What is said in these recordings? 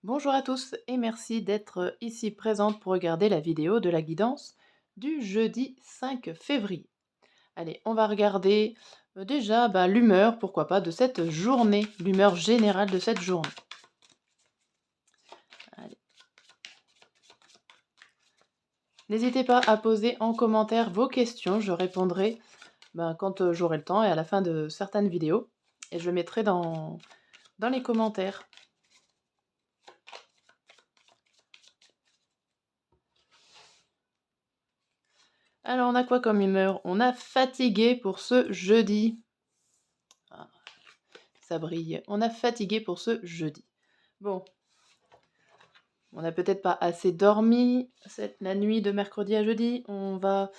Bonjour à tous et merci d'être ici présente pour regarder la vidéo de la guidance du jeudi 5 février. Allez, on va regarder déjà l'humeur, pourquoi pas, de cette journée, l'humeur générale de cette journée. Allez. N'hésitez pas à poser en commentaire vos questions, je répondrai quand j'aurai le temps et à la fin de certaines vidéos. Et je le mettrai dans les commentaires. Alors, on a quoi comme humeur? On a fatigué pour ce jeudi. Ah, ça brille. On a fatigué pour ce jeudi. Bon, on n'a peut-être pas assez dormi la nuit de mercredi à jeudi. On va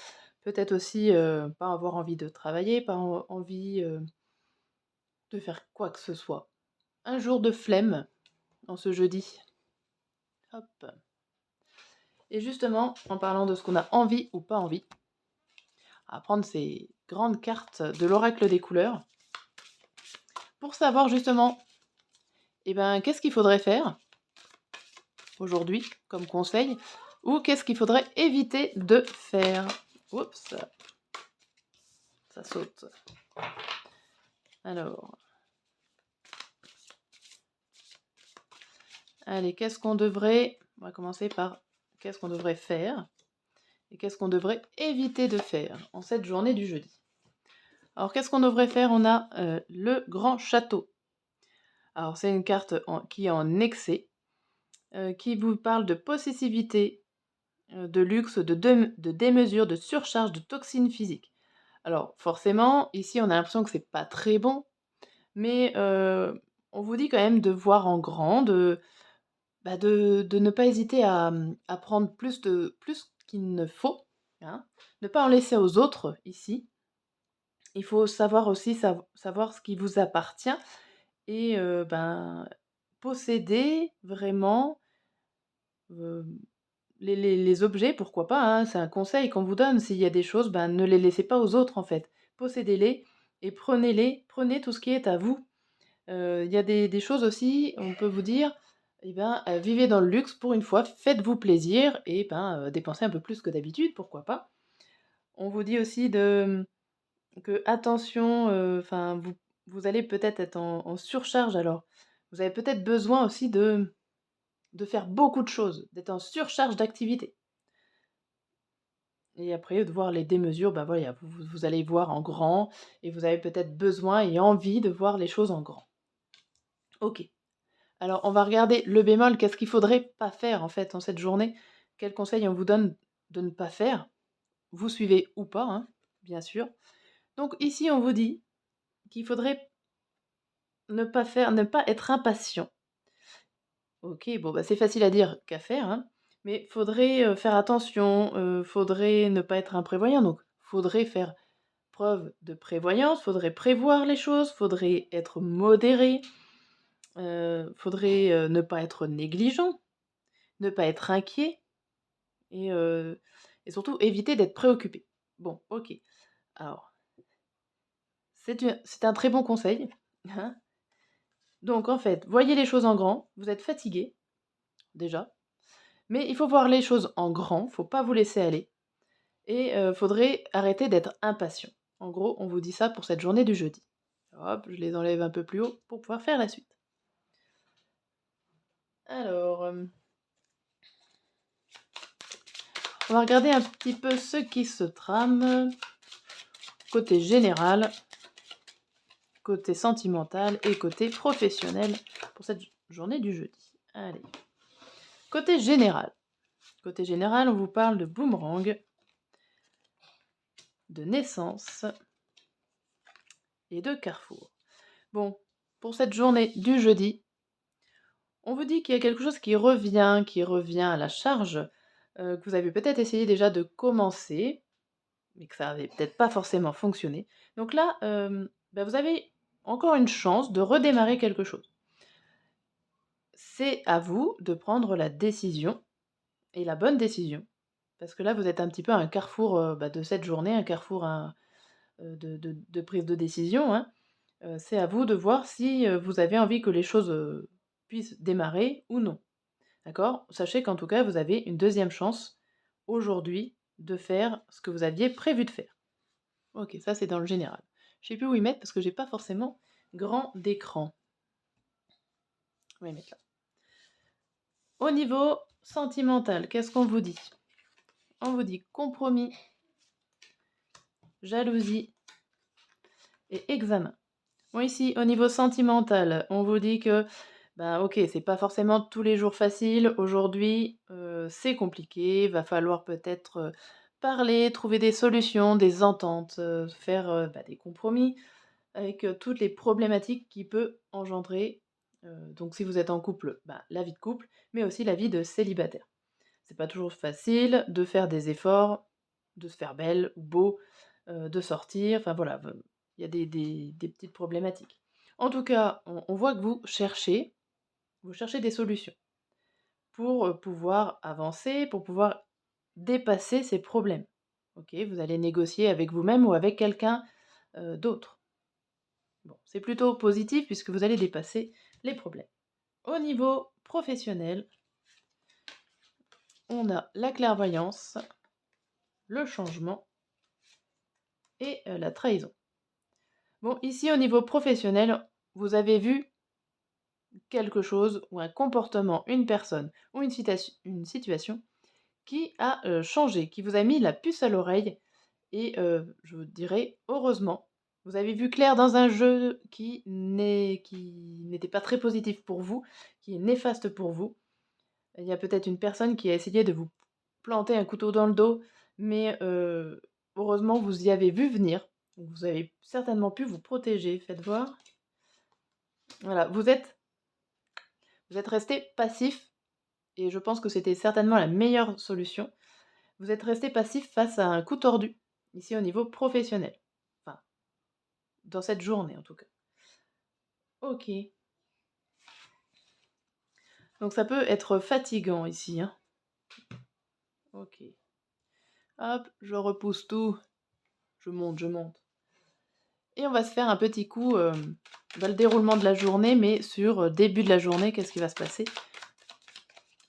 peut-être aussi pas avoir envie de travailler, pas envie de faire quoi que ce soit. Un jour de flemme en ce jeudi. Hop. Et justement, en parlant de ce qu'on a envie ou pas envie, on va prendre ces grandes cartes de l'oracle des couleurs pour savoir justement, qu'est-ce qu'il faudrait faire aujourd'hui comme conseil ou qu'est-ce qu'il faudrait éviter de faire. Oups, ça saute. Alors, allez, qu'est-ce qu'on devrait... On va commencer par qu'est-ce qu'on devrait faire et qu'est-ce qu'on devrait éviter de faire en cette journée du jeudi. Alors, qu'est-ce qu'on devrait faire? On a le grand château. Alors, c'est une carte qui est en excès, qui vous parle de possessivité, de luxe, de démesure, de surcharge, de toxines physiques. Alors, forcément, ici, on a l'impression que c'est pas très bon, mais on vous dit quand même de voir en grand, de ne pas hésiter à prendre plus qu'il ne faut, hein. Ne pas en laisser aux autres ici. Il faut savoir aussi savoir ce qui vous appartient et posséder vraiment, heu, les objets, pourquoi pas, hein. C'est un conseil qu'on vous donne. S'il y a des choses, ne les laissez pas aux autres, en fait. Possédez-les et prenez tout ce qui est à vous. Il y a des choses aussi, on peut vous dire, vivez dans le luxe pour une fois, faites-vous plaisir et dépensez un peu plus que d'habitude, pourquoi pas. On vous dit aussi que attention, vous allez peut-être être en surcharge alors. Vous avez peut-être besoin aussi de faire beaucoup de choses, d'être en surcharge d'activités et après de voir les démesures, voilà, vous allez voir en grand et vous avez peut-être besoin et envie de voir les choses en grand. OK. Alors, on va regarder le bémol, qu'est-ce qu'il faudrait pas faire en fait en cette journée? Quels conseils on vous donne de ne pas faire? Vous suivez ou pas, hein, bien sûr. Donc ici, on vous dit qu'il faudrait ne pas être impatient. OK, bon, c'est facile à dire qu'à faire, hein, mais faudrait faire attention, faudrait ne pas être imprévoyant, donc faudrait faire preuve de prévoyance, faudrait prévoir les choses, faudrait être modéré, faudrait ne pas être négligent, ne pas être inquiet. Et surtout éviter d'être préoccupé. Bon, OK. Alors, c'est un très bon conseil, hein. Donc en fait, voyez les choses en grand, vous êtes fatigué, déjà, mais il faut voir les choses en grand, faut pas vous laisser aller et faudrait arrêter d'être impatient. En gros, on vous dit ça pour cette journée du jeudi. Hop, je les enlève un peu plus haut pour pouvoir faire la suite. Alors, on va regarder un petit peu ce qui se trame côté général. Côté sentimental et côté professionnel pour cette journée du jeudi. Allez. Côté général. Côté général, on vous parle de boomerang, de naissance et de carrefour. Bon, pour cette journée du jeudi, on vous dit qu'il y a quelque chose qui revient à la charge, que vous avez peut-être essayé déjà de commencer, mais que ça n'avait peut-être pas forcément fonctionné. Donc là, vous avez encore une chance de redémarrer quelque chose. C'est à vous de prendre la décision et la bonne décision. Parce que là, vous êtes un petit peu à un carrefour, de cette journée, un carrefour de prise de décision, hein. C'est à vous de voir si, vous avez envie que les choses, puissent démarrer ou non. D'accord? Sachez qu'en tout cas, vous avez une deuxième chance aujourd'hui de faire ce que vous aviez prévu de faire. OK, ça c'est dans le général. Je sais plus où y mettre parce que j'ai pas forcément grand d'écran. On va y mettre là. Au niveau sentimental, qu'est-ce qu'on vous dit? On vous dit compromis, jalousie et examen. Bon, ici, au niveau sentimental, on vous dit que, bah, OK, c'est pas forcément tous les jours facile. Aujourd'hui, c'est compliqué, va falloir peut-être, parler, trouver des solutions, des ententes, faire, bah, des compromis avec, toutes les problématiques qui peut engendrer, donc si vous êtes en couple, bah, la vie de couple, mais aussi la vie de célibataire. C'est pas toujours facile de faire des efforts, de se faire belle ou beau, de sortir, enfin voilà, il y a des petites problématiques. En tout cas, on voit que vous cherchez des solutions pour, pouvoir avancer, pour pouvoir dépasser ces problèmes. OK, vous allez négocier avec vous-même ou avec quelqu'un, d'autre. Bon, c'est plutôt positif puisque vous allez dépasser les problèmes. Au niveau professionnel, on a la clairvoyance, le changement et la trahison. Bon, ici, au niveau professionnel, vous avez vu quelque chose ou un comportement, une personne ou une situation qui a changé, qui vous a mis la puce à l'oreille et je vous dirais heureusement. Vous avez vu clair dans un jeu qui n'était pas très positif pour vous, qui est néfaste pour vous. Il y a peut-être une personne qui a essayé de vous planter un couteau dans le dos, mais heureusement vous y avez vu venir. Donc vous avez certainement pu vous protéger. Faites voir. Voilà, vous êtes resté passif et je pense que c'était certainement la meilleure solution. Vous êtes resté passif face à un coup tordu, ici au niveau professionnel. Enfin, dans cette journée en tout cas. OK. Donc ça peut être fatigant ici, hein. OK. Hop, je repousse tout. Je monte, je monte. Et on va se faire un petit coup, dans le déroulement de la journée, mais sur, début de la journée, qu'est-ce qui va se passer?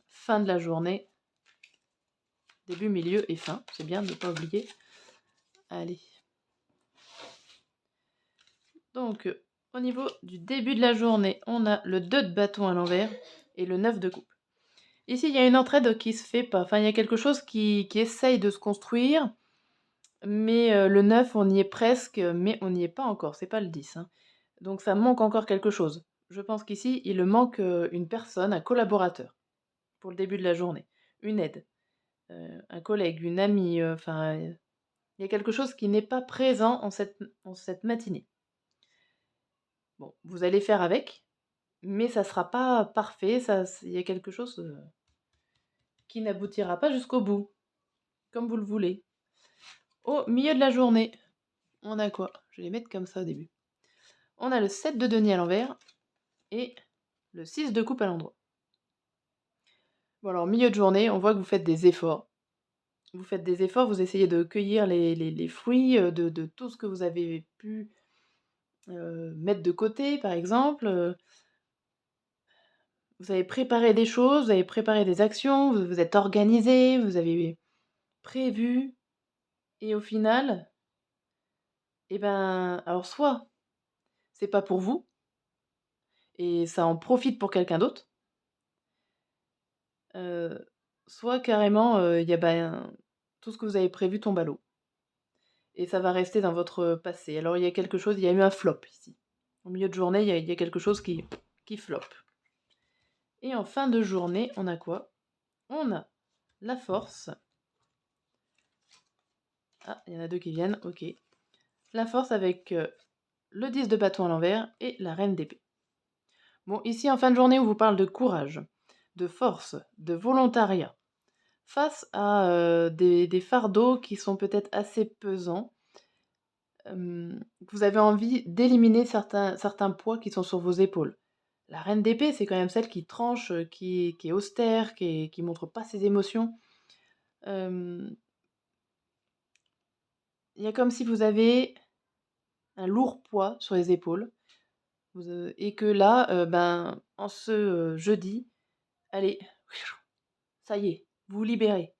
Fin de la journée, début, milieu et fin, c'est bien de ne pas oublier. Allez. Donc, au niveau du début de la journée, on a le 2 de bâton à l'envers et le 9 de coupe. Ici, il y a une entraide qui se fait pas, enfin, il y a quelque chose qui essaye de se construire, mais le 9, on y est presque, mais on n'y est pas encore, c'est pas le 10, hein. Donc ça manque encore quelque chose. Je pense qu'ici, il manque, une personne, un collaborateur, pour le début de la journée. Une aide, un collègue, une amie, enfin, il y a quelque chose qui n'est pas présent en cette matinée. Bon, vous allez faire avec, mais ça sera pas parfait, il y a quelque chose, qui n'aboutira pas jusqu'au bout, comme vous le voulez. Au milieu de la journée, on a quoi? Je vais les mettre comme ça au début. On a le 7 de denier à l'envers et le 6 de coupe à l'endroit. Bon alors, milieu de journée, on voit que vous faites des efforts. Vous faites des efforts, vous essayez de cueillir les fruits, de tout ce que vous avez pu, mettre de côté, par exemple, vous avez préparé des choses, vous avez préparé des actions, vous vous êtes organisé, vous avez prévu et au final, eh ben, alors soit c'est pas pour vous et ça en profite pour quelqu'un d'autre, heu, soit carrément, il y a, ben, tout ce que vous avez prévu tombe à l'eau et ça va rester dans votre passé. Alors il y a quelque chose, il y a eu un flop ici. Au milieu de journée, il y a quelque chose qui floppe et en fin de journée, on a quoi? On a la force. Ah, il y en a 2 qui viennent, OK. La force avec, le 10 de bâton à l'envers et la reine d'épée. Bon, ici, en fin de journée, on vous parle de courage, de force, de volontariat, face à, des fardeaux qui sont peut-être assez pesants. Vous avez envie d'éliminer certains poids qui sont sur vos épaules. La reine d'épée, c'est quand même celle qui tranche, qui est austère, qui montre pas ses émotions. Hem, il y a comme si vous avez un lourd poids sur les épaules, et que là, ben, en ce, jeudi, allez, Ça y est, vous vous libérez.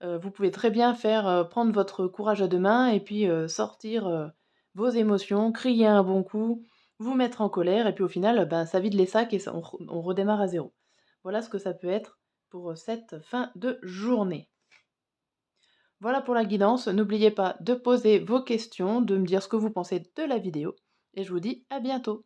Vous pouvez très bien faire, prendre votre courage à 2 mains et puis, sortir, vos émotions, crier un bon coup, vous mettre en colère et puis au final, ben, ça vide les sacs et ça on redémarre à zéro. Voilà ce que ça peut être pour, cette fin de journée. Voilà pour la guidance. N'oubliez pas de poser vos questions, de me dire ce que vous pensez de la vidéo et je vous dis à bientôt.